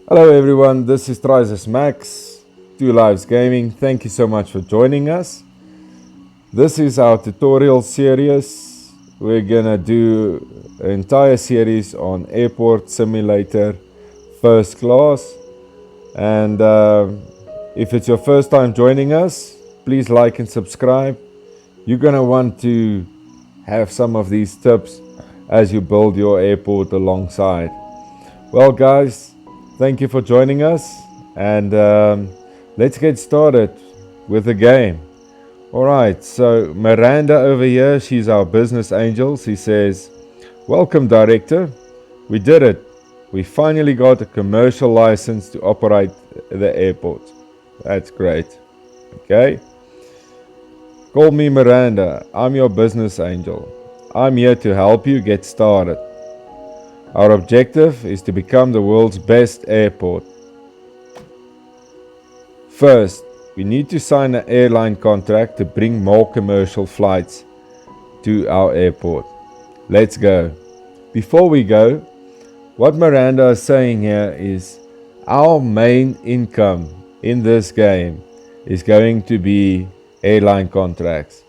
Hello everyone, this is Trisis Max, Two Lives Gaming. Thank you so much for joining us. This is our tutorial series. We're gonna do an entire series on Airport Simulator First Class. And if it's your first time joining us, please like and subscribe. You're gonna want to have some of these tips as you build your airport alongside. Well guys, thank you for joining us, and let's get started with the game. Alright, so Miranda over here, she's our business angel. She says, "Welcome director, we did it. We finally got a commercial license to operate the airport." That's great. Okay. Call me Miranda, I'm your business angel. I'm here to help you get started. Our objective is to become the world's best airport. First, we need to sign an airline contract to bring more commercial flights to our airport. Let's go. Before we go, what Miranda is saying here is our main income in this game is going to be airline contracts,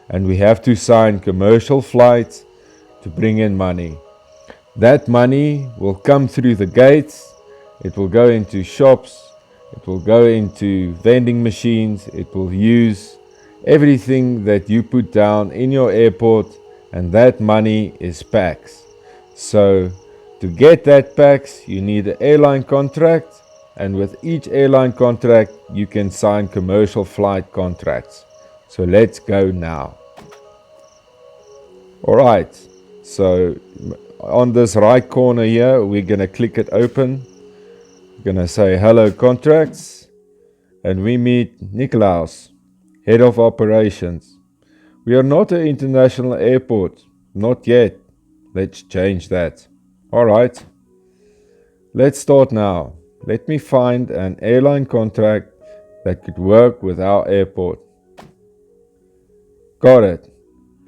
and we have to sign commercial flights to bring in money. That money will come through the gates, it will go into shops, it will go into vending machines, it will use everything that you put down in your airport, and that money is PAX. So to get that PAX, you need an airline contract, and with each airline contract, you can sign commercial flight contracts. So let's go now. Alright, so on this right corner here, we're going to click it open. We're going to say hello contracts, and we meet Nicolaus, head of operations. We are not an international airport, not yet. Let's change that. Alright, let's start now. Let me find an airline contract that could work with our airport. Got it.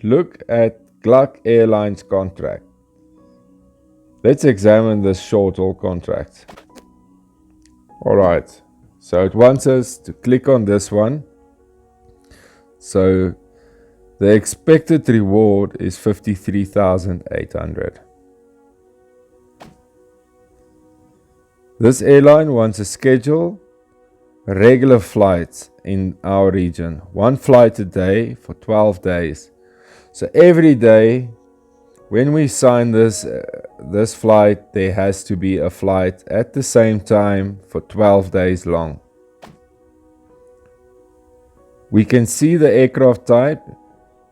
Look at Gluck Airlines contract. Let's examine this short-haul contract. Alright, so it wants us to click on this one. So the expected reward is 53,800. This airline wants to schedule regular flights in our region. One flight a day for 12 days. So every day when we sign this flight, there has to be a flight at the same time for 12 days long. We can see the aircraft type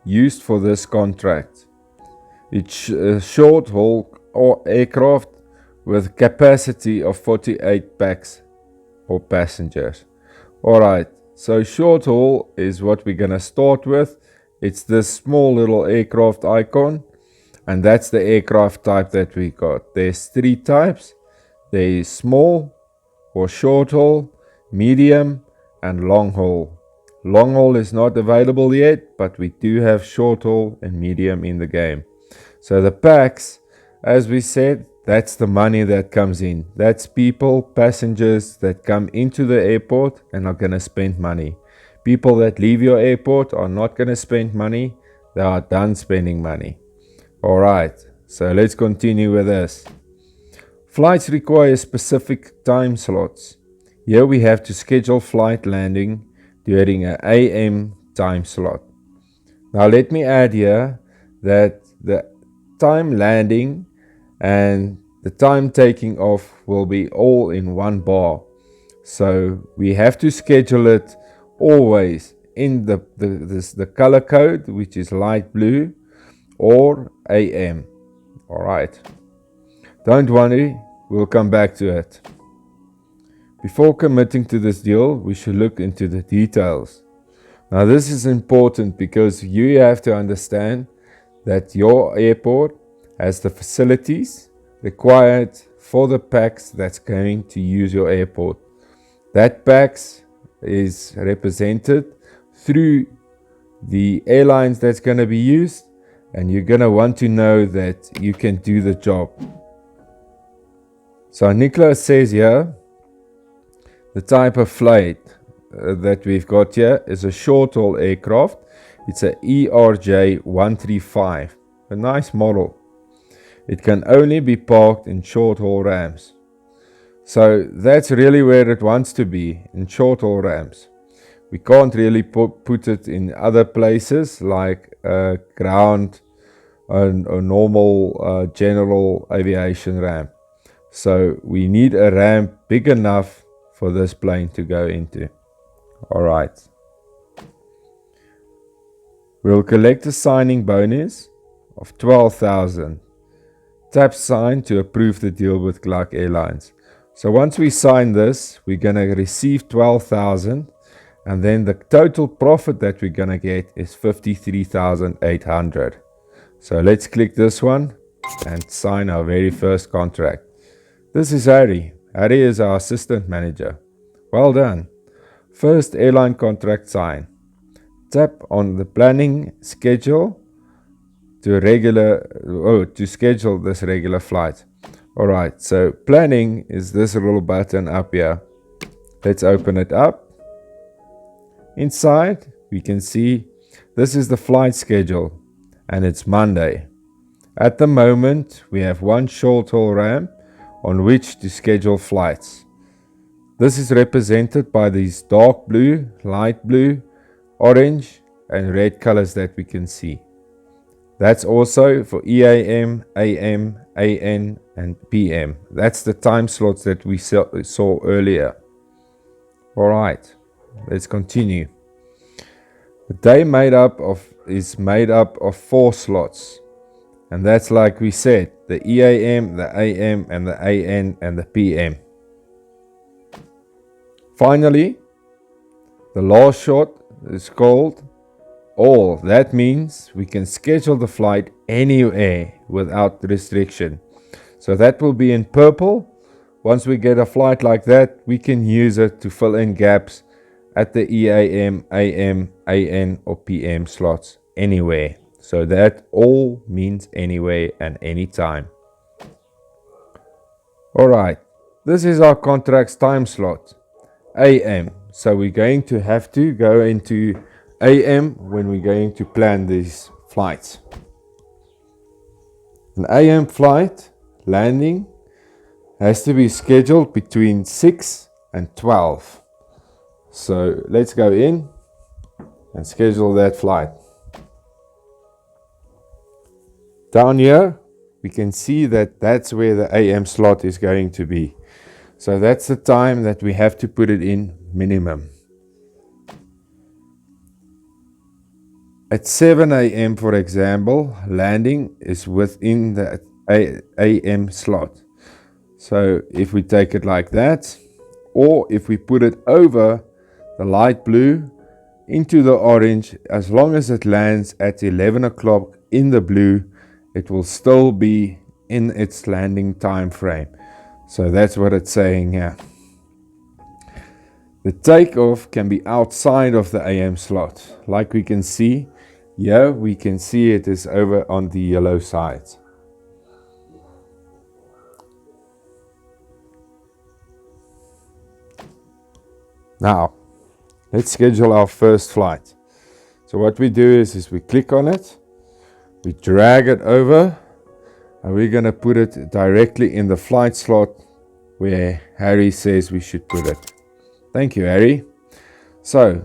used for this contract. It's a short-haul aircraft with capacity of 48 pax or passengers. Alright, so short-haul is what we're going to start with. It's this small little aircraft icon. And that's the aircraft type that we got. There's three types. There is small or short haul, medium, and long haul. Long haul is not available yet, but we do have short haul and medium in the game. So the PAX, as we said, that's the money that comes in. That's people, passengers that come into the airport and are going to spend money. People that leave your airport are not going to spend money. They are done spending money. Alright, so let's continue with this. Flights require specific time slots. Here we have to schedule flight landing during an AM time slot. Now let me add here that the time landing and the time taking off will be all in one bar. So we have to schedule it always in the color code, which is light blue, or AM. Alright, don't worry, we'll come back to it. Before committing to this deal, we should look into the details. Now this is important because you have to understand that your airport has the facilities required for the PAX that's going to use your airport. That PAX is represented through the airlines that's going to be used, and you're going to want to know that you can do the job. So Nicholas says here, The type of flight that we've got here is a short-haul aircraft. It's a ERJ-135, a nice model. It can only be parked in short-haul ramps. So that's really where it wants to be, in short-haul ramps. We can't really put it in other places like ground or normal general aviation ramp. So we need a ramp big enough for this plane to go into. Alright. We'll collect a signing bonus of 12,000. Tap sign to approve the deal with Clark Airlines. So once we sign this, we're going to receive 12,000, and then the total profit that we're going to get is 53,800. So let's click this one and sign our very first contract. This is Harry. Harry is our assistant manager. Well done. First airline contract sign. Tap on the planning schedule to schedule this regular flight. Alright, so planning is this little button up here. Let's open it up. Inside, we can see this is the flight schedule, and it's Monday. At the moment, we have one short-haul ramp on which to schedule flights. This is represented by these dark blue, light blue, orange, and red colors that we can see. That's also for EAM, AM, AN, and PM. That's the time slots that we saw earlier. Alright, let's continue. The day is made up of 4 slots. And that's like we said, the EAM, the AM, and the AN, and the PM. Finally, the last shot is called all. That means we can schedule the flight anywhere without restriction. So that will be in purple. Once we get a flight like that, we can use it to fill in gaps at the EAM, AM, AN, or PM slots anywhere. So that all means anywhere and anytime. Alright, this is our contract's time slot, AM. So we're going to have to go into AM when we're going to plan these flights. An AM flight landing has to be scheduled between 6 and 12. So let's go in and schedule that flight. Down here, we can see that that's where the AM slot is going to be. So that's the time that we have to put it in minimum. At 7 a.m., for example, landing is within the AM slot. So if we take it like that, or if we put it over the light blue into the orange, as long as it lands at 11 o'clock in the blue, it will still be in its landing time frame. So that's what it's saying here. The takeoff can be outside of the AM slot. Like we can see, here we can see it is over on the yellow side. Now, let's schedule our first flight. So what we do is we click on it, we drag it over, and we're going to put it directly in the flight slot where Harry says we should put it. Thank you, Harry. So,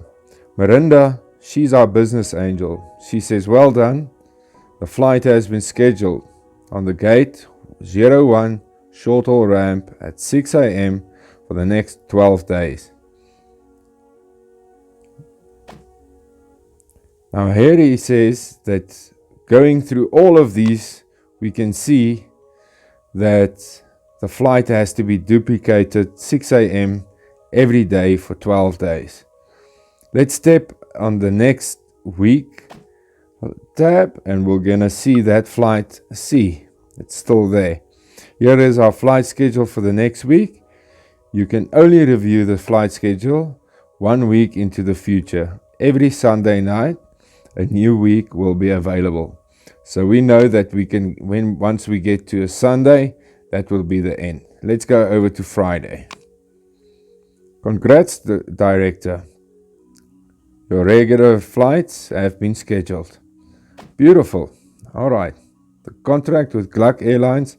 Miranda, she's our business angel. She says, well done. The flight has been scheduled on the gate 01 short haul ramp at 6 a.m. for the next 12 days. Now here he says that going through all of these, we can see that the flight has to be duplicated 6 a.m. every day for 12 days. Let's tap on the next week tab and we're gonna see that flight C. It's still there. Here is our flight schedule for the next week. You can only review the flight schedule 1 week into the future. Every Sunday night, a new week will be available. So we know that we can, once we get to a Sunday, that will be the end. Let's go over to Friday. Congrats, Director. Your regular flights have been scheduled. Beautiful. All right. The contract with Gluck Airlines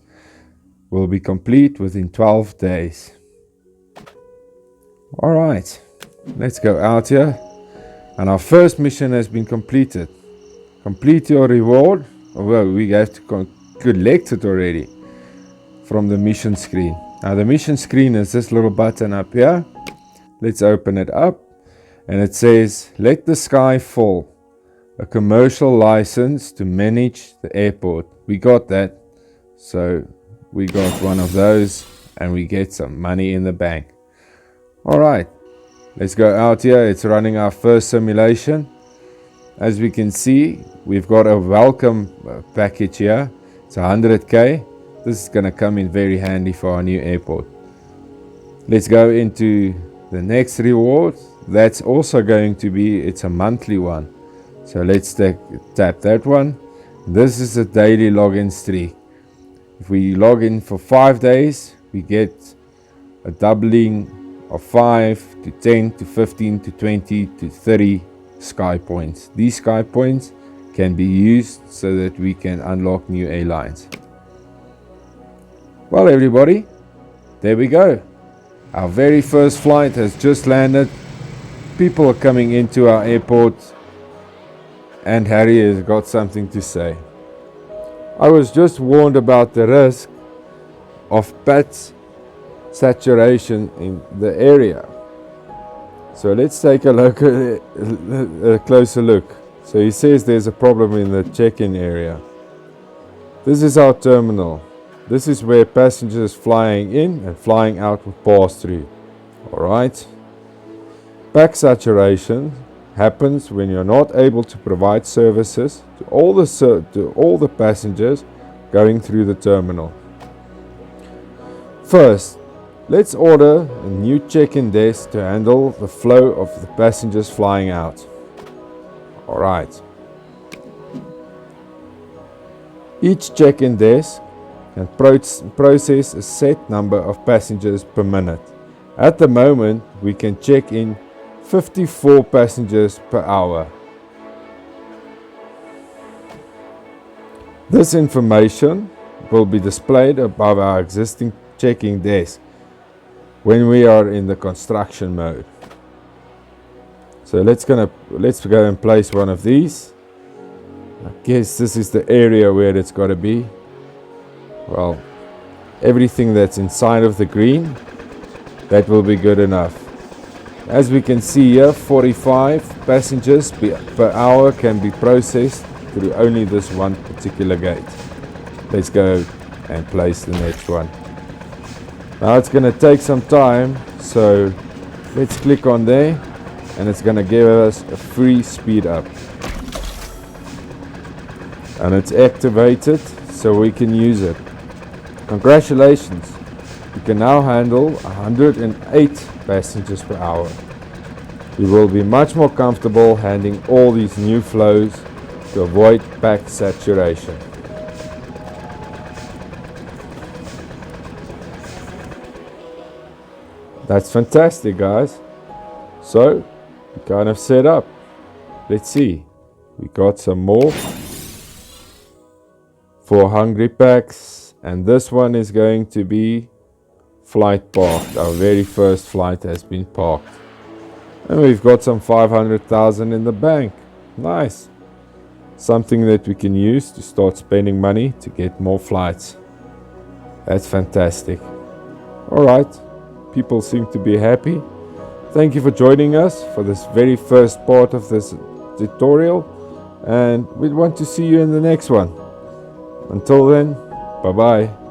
will be complete within 12 days. All right. Let's go out here. And our first mission has been completed. Complete your reward. Well, we have to collect it already from the mission screen. Now the mission screen is this little button up here. Let's open it up. And it says, let the sky fall. A commercial license to manage the airport. We got that. So we got one of those and we get some money in the bank. All right. Let's go out here. It's running our first simulation. As we can see, we've got a welcome package here. It's 100k. This is going to come in very handy for our new airport. Let's go into the next reward. That's also going to be, it's a monthly one. So let's tap that one. This is a daily login streak. If we log in for 5 days, we get a doubling of 5 to 10 to 15 to 20 to 30 sky points. These sky points can be used so that we can unlock new airlines. Well, everybody, there we go. Our very first flight has just landed. People are coming into our airport, and Harry has got something to say. I was just warned about the risk of PATS saturation in the area. So let's take a closer look. So he says there's a problem in the check-in area. This is our terminal. This is where passengers flying in and flying out will pass through. Alright. Pack saturation happens when you're not able to provide services to all the passengers going through the terminal. First, let's order a new check-in desk to handle the flow of the passengers flying out. Alright. Each check-in desk can process a set number of passengers per minute. At the moment, we can check in 54 passengers per hour. This information will be displayed above our existing check-in desk when we are in the construction mode. So let's go and place one of these. I guess this is the area where it's got to be. Well, everything that's inside of the green, that will be good enough. As we can see here, 45 passengers per hour can be processed through only this one particular gate. Let's go and place the next one. Now it's going to take some time, so let's click on there and it's going to give us a free speed up. And it's activated so we can use it. Congratulations! You can now handle 108 passengers per hour. You will be much more comfortable handling all these new flows to avoid pack saturation. That's fantastic, guys. So, we kind of set up. Let's see. We got some more for hungry packs, and this one is going to be flight parked. Our very first flight has been parked. And we've got some 500,000 in the bank. Nice. Something that we can use to start spending money to get more flights. That's fantastic. Alright. People seem to be happy. Thank you for joining us for this very first part of this tutorial. And we want to see you in the next one. Until then, bye-bye.